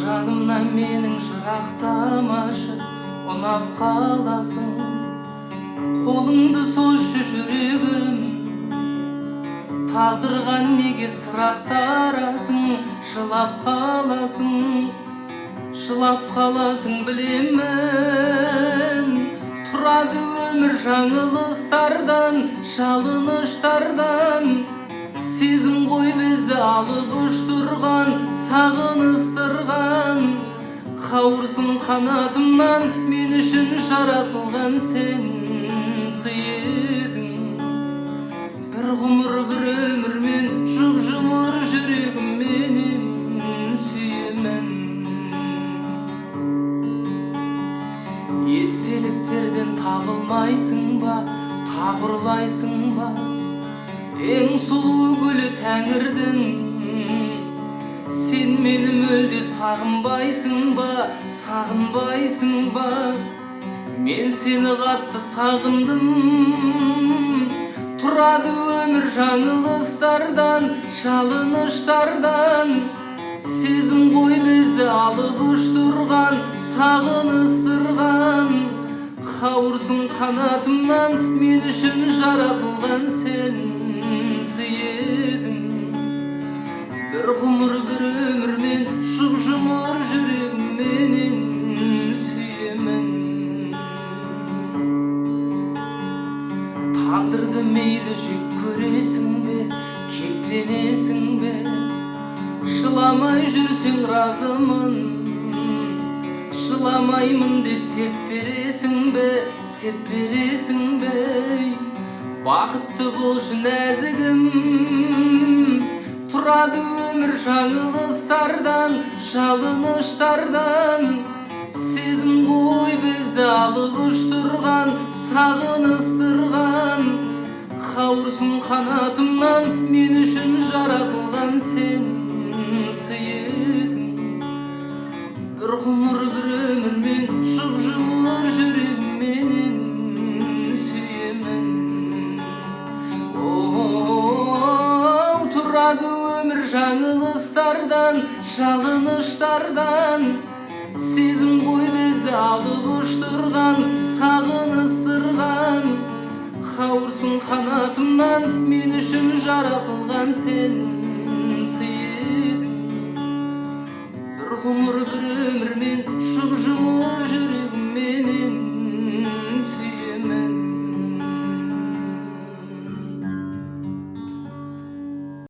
жанымнан менің жырақтамашы, ұнап қаласың. Қолыңды созшы жүрегім, тағдырған неге сырақтарасың, жылап қаласың білемін. Тұрады өмір жаңылыстардан, жалыныштардан. Сезім ғой бізді алып ұштырған, сағыныстырған. Қауырсын қанатымнан, мен үшін жаратылған сенсің едің. Bir ғұмыр bir өмірмен жұп-жұмыр жүрегім менен сүйемін. Естеліктерден табылмайсың ба, тағырлайсың ба? Ең сұлу гүлі тәңірдің. Сен мені мүлде сағынбайсың ба? Мен сені қатты сағындым. Тұрады өмір жаңылыстардан, жалыныштардан. Сезім ғой бізді алып ұштырған, сағыныстырған. Қауырсын қанатымнан, мен үшін жаратылған сенсің едің. Bir ғұмыр bir өмірмен жұп-жұмыр жүрегім менен сүйемін. Тағдырды мейлі жек көресің бе, кектенесің бе? Жыламай жүрсең разымын, жыламаймын деп серт бересің бе? Бақытты болшы нәзігім. Тұрады өмір жаңылыстардан, жалыныштардан. Сезім ғой бізді алып ұштырған, сағыныстырған. Қауырсын қанатымнан, мен үшін жаратылған сенсің едің. Bir ғұмыр bir өмірмен жұп-жұмыр жүрегім менен сүйемін. Тұрады өмір жаңылыстардан, жалыныштардан. Сезім ғой бізді алып ұштырған, сағыныстырған. Қауырсын қанатымнан, мен үшін жаратылған сенсің едің. Bir ғұмыр bir өмірмен жұп-жұмыр жүрегім